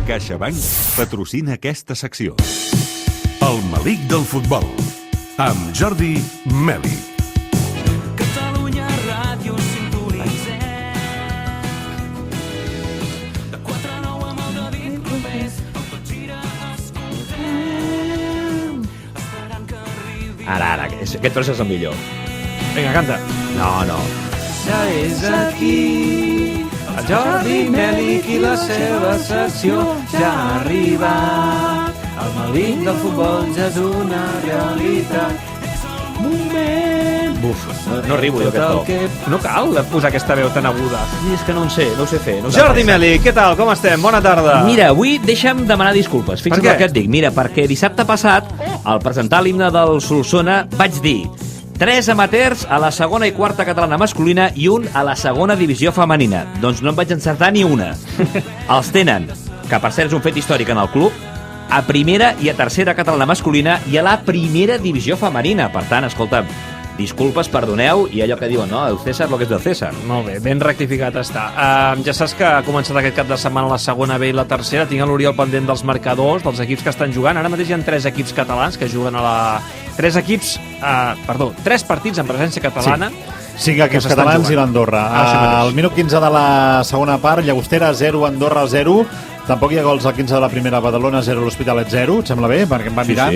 CaixaBank patrocina aquesta secció. El Melic del futbol, amb Jordi Meli. Catalunya Ràdio sintonitzem. De 4 a 9 amb el David Clopés, el Tot Gira escoltem. Esperant que arribi... Ara, aquest tros és el millor. Vinga, canta. No. Ja és aquí el Jordi Mèlic i la seva secció ja ha arribat. El Melic del futbol ja és una realitat. Moment. Buf, no arribo jo aquest to. No cal posar aquesta veu tan aguda. És que no ho sé fer. Jordi Mèlic, què tal? Com estem? Bona tarda. Mira, avui deixa'm demanar disculpes. Fixa't el que et dic. Mira, perquè dissabte passat, al presentar l'himne del Solsona, vaig dir 3 amateurs a la segona i quarta catalana masculina i un a la segona divisió femenina. Doncs no em vaig encertar ni una. Els tenen, que per cert és un fet històric en el club, a primera i a tercera catalana masculina i a la primera divisió femenina. Per tant, escolta, disculpes, perdoneu, i allò que diuen, no, el César lo que és del César. Molt bé, ben rectificat està. Ja saps que ha començat aquest cap de setmana la segona B i la tercera. Tinc a l'Oriol pendent dels marcadors, dels equips que estan jugant. Ara mateix hi ha 3 equips catalans que juguen a la... 3 partits en presència catalana. Sí. 5 equips catalans jugant. I l'Andorra. Al minut 15 de la segona part, Llagostera 0, Andorra 0. Tampoc hi ha gols al 15 de la primera, Badalona 0, l'Hospitalet 0, et sembla bé? Perquè em va mirant.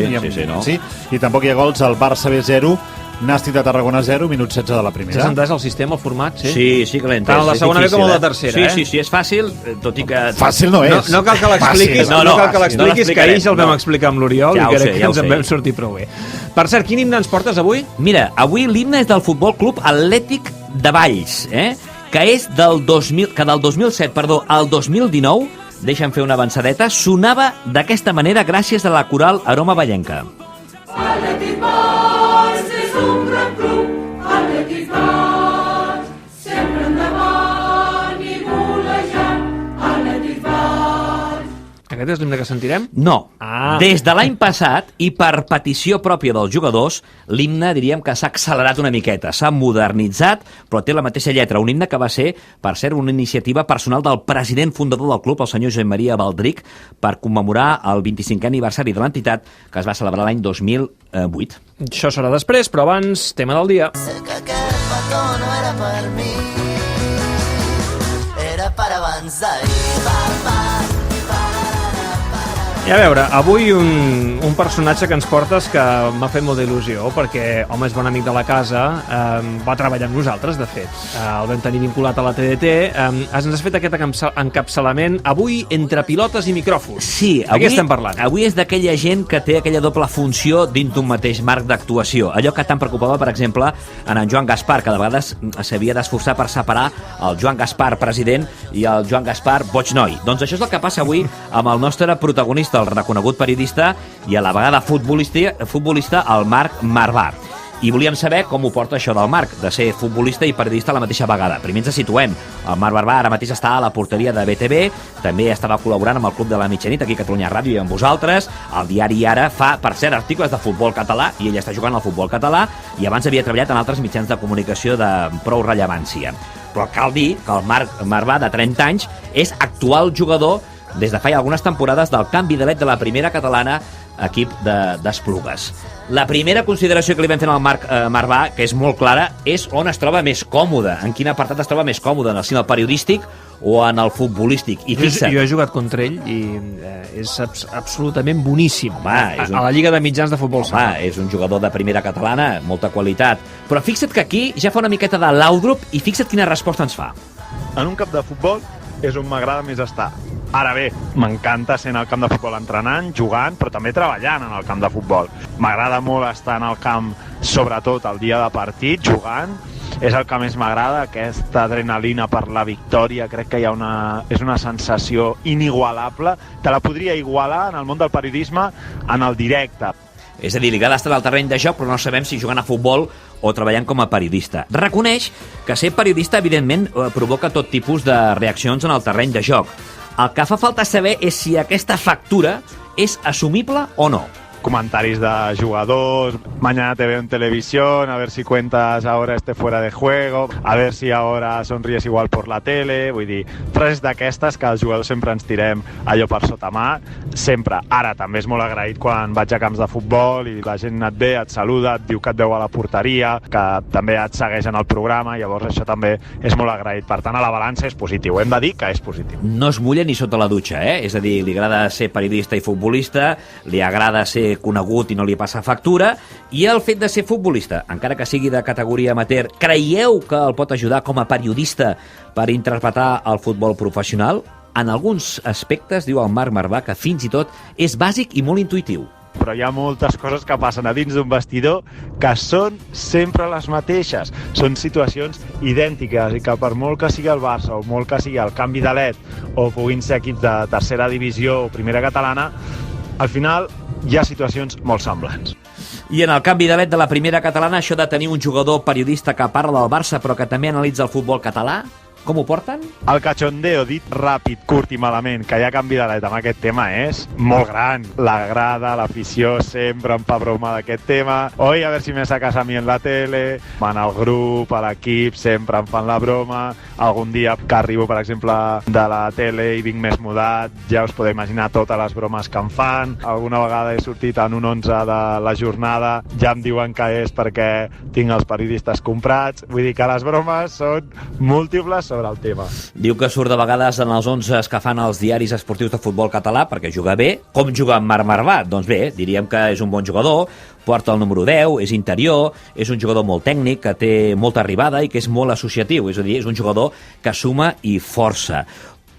Sí. I tampoc hi ha gols al Barça B 0, Nàstic de Tarragona 0, minut 16 de la primera. Ja s'ha entès el sistema, el format? Sí, que l'he entès. Tant la segona B com la tercera, Sí, és fàcil, tot i que... Fàcil no és. No cal que l'expliquis, que ahir ja el vam explicar amb l'Oriol i crec que ens en vam sortir prou bé. Per cert, quin himne ens portes avui? Mira, avui l'himne és del Futbol Club Atlètic de Valls, que és del 2007 al 2019, deixa'm fer una avançadeta, sonava d'aquesta manera gràcies a la coral Aroma Vallenca. Atlètic Valls és un gran club, Atlètic Valls, sempre endavant i golejant, Atlètic Valls. Aquest és l'himne que sentirem? No. Des de l'any passat, i per petició pròpia dels jugadors, l'himne diríem que s'ha accelerat una miqueta, s'ha modernitzat, però té la mateixa lletra. Un himne que va ser, per cert, una iniciativa personal del president fundador del club, el senyor Josep Maria Baldric, per commemorar el 25è aniversari de l'entitat, que es va celebrar l'any 2008. Això serà després, però abans, tema del dia. Sé que aquest petó no era per mi, era per abans d'ahir. I a veure, avui un personatge que ens portes que m'ha fet molta il·lusió, perquè, home, és bon amic de la casa, va treballar amb nosaltres, de fet. El vam tenir vinculat a la TDT. Ens has fet aquest encapçalament avui entre pilotes i micròfons. Sí, de què estem parlant? Avui és d'aquella gent que té aquella doble funció dins d'un mateix marc d'actuació. Allò que tant preocupava, per exemple, en Joan Gaspar, que de vegades s'havia d'esforçar per separar el Joan Gaspar president i el Joan Gaspar boig noi. Doncs això és el que passa avui amb el nostre protagonista, el reconegut periodista i a la vegada futbolista, el Marc Marvà. I volíem saber com ho porta això del Marc, de ser futbolista i periodista a la mateixa vegada. Primer ens situem. El Marc Marvà ara mateix està a la porteria de BTV, també estava col·laborant amb el Club de la Mitjanit, aquí a Catalunya Ràdio i amb vosaltres. El diari Ara fa, per cert, articles de futbol català, i ell està jugant al futbol català, i abans havia treballat en altres mitjans de comunicació de prou rellevància. Però cal dir que el Marc Marvà, de 30 anys, és actual jugador des de fa algunes temporades del Camp Vidalet de la primera catalana, equip d'Esplugues. La primera consideració que li vam fer al Marc Marvà, que és molt clara, és on es troba més còmode, en quin apartat es troba més còmode, en el cine periodístic o en el futbolístic. I fixa't. Jo he jugat contra ell i és absolutament boníssim. A la Lliga de Mitjans de Futbol Sala. És un jugador de primera catalana, molta qualitat. Però fixa't que aquí ja fa una miqueta de Laudrup i fixa't quina resposta ens fa. En un camp de futbol és on m'agrada més estar. Ara bé, m'encanta ser en el camp de futbol entrenant, jugant, però també treballant en el camp de futbol. M'agrada molt estar en el camp, sobretot el dia de partit, jugant. És el que més m'agrada, aquesta adrenalina per la victòria. Crec que és una sensació inigualable. Te la podria igualar en el món del periodisme en el directe. És a dir, li agrada estar al terreny de joc, però no sabem si jugant a futbol o treballant com a periodista. Reconeix que ser periodista, evidentment, provoca tot tipus de reaccions en el terreny de joc. El que fa falta saber és si aquesta factura és assumible o no. comentaris de jugadors, mañana te veo en televisión, a ver si cuentas ahora este fuera de juego, a ver si ahora sonríes igual por la tele, vull dir, frases d'aquestes que els jugadors sempre ens tirem allò per sota mà, sempre. Ara també és molt agraït quan vaig a camps de futbol i la gent et ve, et saluda, et diu que et veu a la porteria, que també et segueix en el programa, llavors això també és molt agraït. Per tant, a la balança és positiu, hem de dir que és positiu. No es mulla ni sota la dutxa, És a dir, li agrada ser periodista i futbolista, li agrada ser conegut i no li passa factura, i el fet de ser futbolista, encara que sigui de categoria amateur, creieu que el pot ajudar com a periodista per interpretar el futbol professional? En alguns aspectes, diu el Marc Marvà, que fins i tot és bàsic i molt intuïtiu. Però hi ha moltes coses que passen a dins d'un vestidor que són sempre les mateixes. Són situacions idèntiques i que per molt que sigui el Barça o molt que sigui el canvi de LED o puguin ser equips de tercera divisió o primera catalana, al final hi ha situacions molt semblants. I en el canvi de LED de la primera catalana, això de tenir un jugador periodista que parla del Barça però que també analitza el futbol català, com ho porten? El cachondeo, dit ràpid, curt i malament, que hi ha canvi de LED amb aquest tema és molt gran. La grada, l'afició sempre em fa broma d'aquest tema. Hoy a ver si me sacas a mi en la tele. En el grup, a l'equip, sempre em fan la broma. Algun dia que arribo, per exemple, de la tele i vinc més mudat, ja us podeu imaginar totes les bromes que em fan. Alguna vegada he sortit en un 11 de la jornada, ja em diuen que és perquè tinc els periodistes comprats. Vull dir que les bromes són múltiples sobre el tema. Diu que surt de vegades en els 11 que fan els diaris esportius de futbol català perquè juga bé. Com juga en Marc Marvà? Doncs bé, diríem que és un bon jugador, porta el número 10, és interior, és un jugador molt tècnic, que té molta arribada i que és molt associatiu, és a dir, és un jugador que suma i força.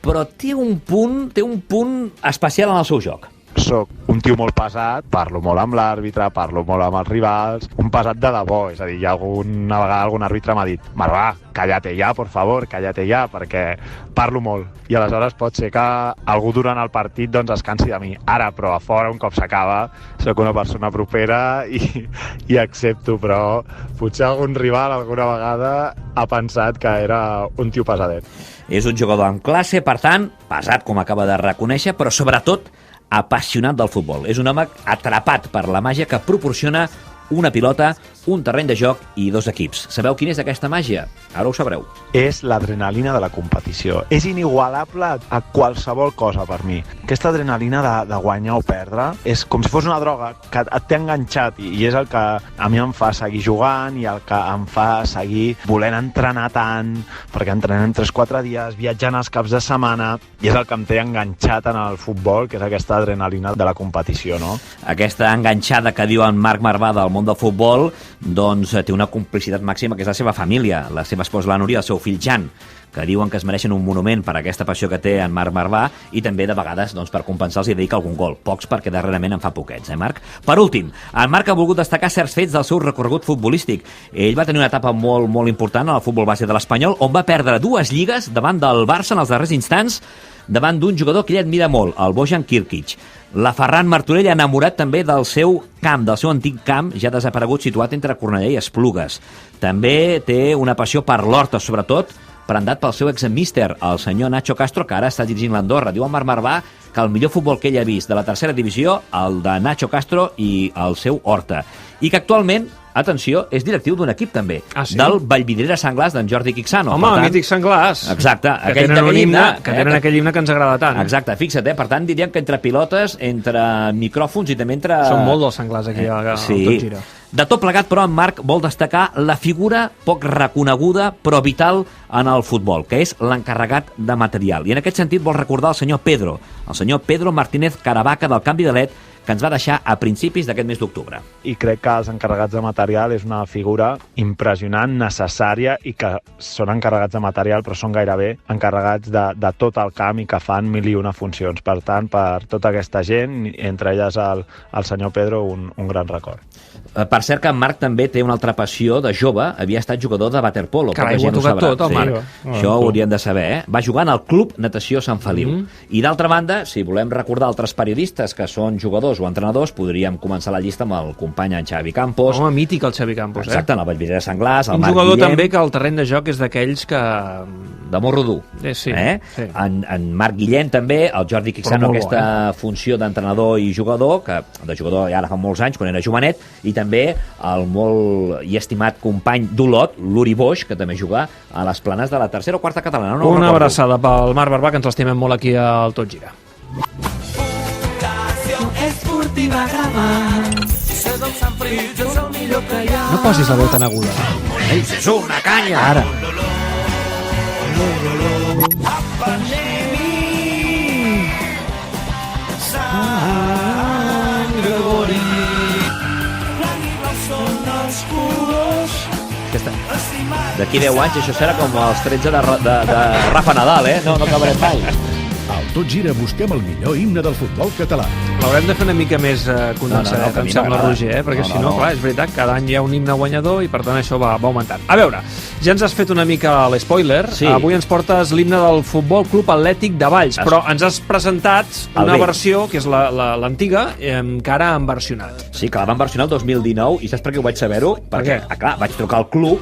Però té un punt especial en el seu joc. Soc un tio molt pesat, parlo molt amb l'àrbitre, parlo molt amb els rivals, un pesat de debò, és a dir, hi ha alguna vegada algun àrbitre m'ha dit Marvà, cállate ya, por favor, cállate ya, perquè parlo molt, i aleshores pot ser que algú durant el partit doncs es cansi de mi. Ara, però a fora, un cop s'acaba, sóc una persona propera i accepto, però potser algun rival alguna vegada ha pensat que era un tio pesadet. És un jugador en classe, per tant, pesat, com acaba de reconèixer, però sobretot apassionat del futbol. És un home atrapat per la màgia que proporciona una pilota, un terreny de joc i dos equips. Sabeu quina és aquesta màgia? Ara ho sabreu. És l'adrenalina de la competició. És inigualable a qualsevol cosa per mi. Aquesta adrenalina de guanyar o perdre és com si fos una droga que et té enganxat i és el que a mi em fa seguir jugant i el que em fa seguir volent entrenar tant, perquè entrenem 3-4 dies, viatjant els caps de setmana, i és el que em té enganxat en el futbol, que és aquesta adrenalina de la competició, no? Aquesta enganxada que diu en Marc Marvà del món del futbol, doncs té una complicitat màxima, que és la seva família, la seva esposa la Núria i el seu fill Jan, que diuen que es mereixen un monument per aquesta passió que té en Marc Marvà i també de vegades doncs, per compensar els hi dedica algun gol. Pocs perquè darrerament en fa poquets, Marc? Per últim, en Marc ha volgut destacar certs fets del seu recorregut futbolístic. Ell va tenir una etapa molt, molt important al futbol base de l'Espanyol, on va perdre 2 lligues davant del Barça en els darrers instants, davant d'un jugador que ell admira molt, el Bojan Kirkic. La Ferran Martorell ha enamorat també del seu camp, del seu antic camp, ja desaparegut, situat entre Cornellà i Esplugues. També té una passió per l'Horta, sobretot prendat pel seu exmíster, el senyor Nacho Castro, que ara està dirigint l'Andorra. Diu en Marc Marvà que el millor futbol que ell ha vist de la tercera divisió, el de Nacho Castro i el seu Horta. I que actualment, atenció, és directiu d'un equip també, del Vallvidrera Sanglàs d'en Jordi Quixano. Home, el mític Sanglàs. Exacte. Que tenen un himne, aquell himne que ens agrada tant. Exacte, fixa't, per tant diríem que entre pilotes, entre micròfons i també entre... Són molt dels Sanglàs aquí al Tot Gira. De tot plegat, però, en Marc vol destacar la figura poc reconeguda però vital en el futbol, que és l'encarregat de material. I en aquest sentit vol recordar el senyor Pedro Martínez Caravaca del canvi de LED, que ens va deixar a principis d'aquest mes d'octubre. I crec que els encarregats de material és una figura impressionant, necessària, i que són encarregats de material, però són gairebé encarregats de tot el camp i que fan 1001 funcions. Per tant, per tota aquesta gent, entre elles el senyor Pedro, un gran record. Per cert que en Marc també té una altra passió de jove, havia estat jugador de waterpolo. Carai, ho ha tocat tot, el Marc. Això ho haurien de saber, Va jugar en el Club Natació Sant Feliu. I d'altra banda, si volem recordar altres periodistes que són jugadors jugadors o entrenadors, podríem començar la llista amb el company en Xavi Campos. Home, mític el Xavi Campos, Exacte, el Vallvidrera Sanglàs, el un Marc jugador Guillem. també que el terreny de joc és d'aquells que... De morro dur. Sí. En Marc Guillem també, el Jordi Quixano, aquesta funció d'entrenador i jugador, que de jugador ja ara fa molts anys, quan era jovenet, i també el molt i estimat company d'Olot, l'Uri Boix, que també juga a les planes de la tercera o quarta catalana. No una abraçada pel Marc Barbà, que ens l'estimem molt aquí al Tot Gira. Esportiva Gavà. Ser del Sant Fritz és el millor que hi ha. No posis la veu tan aguda. Ei, és una canya! Ara. D'aquí 10 anys això serà com els 13 de Rafa Nadal, no acabarem mai. Al Tot Gira busquem el millor himne del futbol català. L'haurem de fer una mica més condensat, em sembla, Roger, perquè si no, clar, és veritat, cada any hi ha un himne guanyador i per tant això va augmentant. A veure, ja ens has fet una mica l'espoiler, avui ens portes l'himne del Futbol Club Atlètic de Valls, però ens has presentat una versió, que és l'antiga, que ara han versionat. Sí, que la van versionar el 2019, i saps per què ho vaig saber-ho? Perquè, clar, vaig trucar al club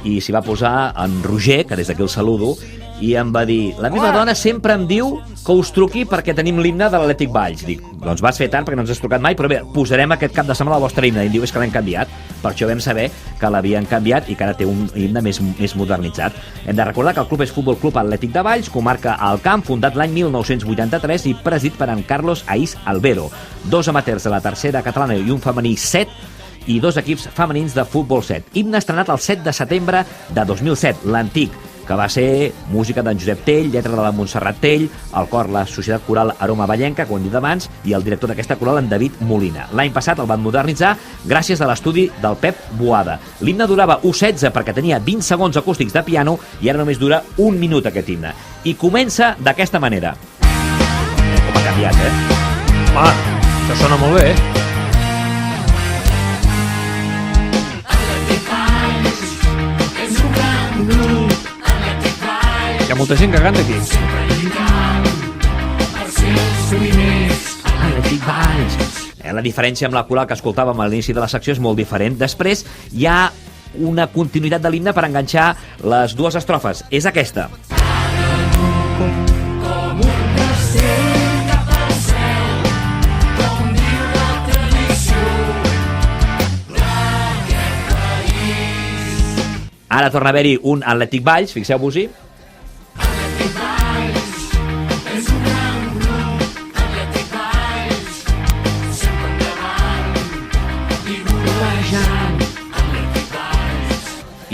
i s'hi va posar en Roger, que des d'aquí el saludo, i em va dir, la meva dona sempre em diu que us truqui perquè tenim l'himne de l'Atlètic Valls. Dic, doncs vas fer tant perquè no ens has trucat mai, però bé, posarem aquest cap de setmana el vostre himne. I em diu, és que l'hem canviat. Per això vam saber que l'havien canviat i que ara té un himne més modernitzat. Hem de recordar que el club és Futbol Club Atlètic de Valls, comarca al Camp, fundat l'any 1983 i presidit per en Carlos Aís Albero. 2 amateurs de la tercera catalana i un femení 7, i 2 equips femenins de futbol 7. Himne estrenat el 7 de setembre de 2007, l'antic, que va ser música d'en Josep Tell, lletra de la Montserrat Tell, el cor la Societat Coral Aroma Vallenca, que ho hem dit abans, i el director d'aquesta coral, en David Molina. L'any passat el van modernitzar gràcies a l'estudi del Pep Boada. L'himne durava 1,16 perquè tenia 20 segons acústics de piano i ara només dura 1 minut aquest himne. I comença d'aquesta manera. Com ha canviat, Això sona molt bé, Hi ha molta gent que canta aquí. La diferència amb la coral que escoltàvem a l'inici de la secció és molt diferent. Després hi ha una continuïtat de l'himne per enganxar les 2 estrofes. És aquesta. Ara torna a haver-hi un Atlètic Valls, fixeu-vos-hi.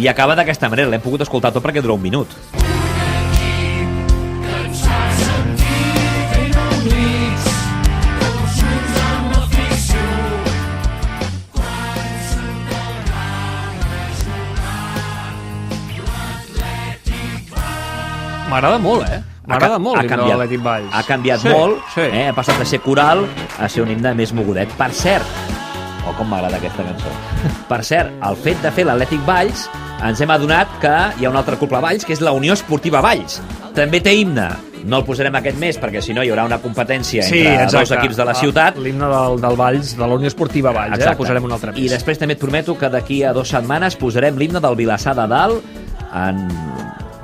I acaba d'aquesta manera, l'hem pogut escoltar tot perquè dura 1 minut. M'agrada molt, M'agrada molt l'himne de l'Atlètic Valls. Ha canviat molt, ha passat de ser coral a ser un himne més mogudet. Per cert, com m'agrada aquesta cançó. Per cert, el fet de fer l'Atlètic Valls, ens hem adonat que hi ha un altre club a Valls, que és la Unió Esportiva Valls. També té himne. No el posarem aquest mes, perquè si no hi haurà una competència entre 2 equips de la ciutat. L'himne del Valls, de la Unió Esportiva Valls, el posarem un altre mes. I després també et prometo que d'aquí a 2 setmanes posarem l'himne del Vilassar de Dalt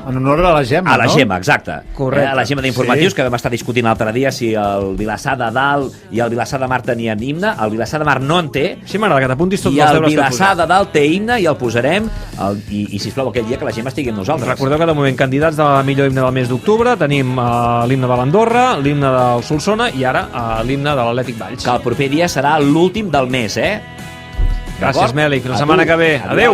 en honor a la Gemma, a la Gemma, exacte. Correcte. A la Gemma d'informatius, que vam estar discutint l'altre dia si el Vilassar de Dalt i el Vilassar de Mar tenien himne. El Vilassar de Mar no en té. Sí, m'agrada que t'apuntis tots els deures que posem. I el Vilassar de Dalt té himne i el posarem. I sisplau, aquell dia que la Gemma estigui amb nosaltres. Recordeu que de moment candidats de millor himne del mes d'octubre tenim l'himne de l'Andorra, l'himne del Solsona i ara l'himne de l'Atlètic Valls. Que el proper dia serà l'últim del mes, Gràcies, Meli. Fins la setmana que ve. Adéu.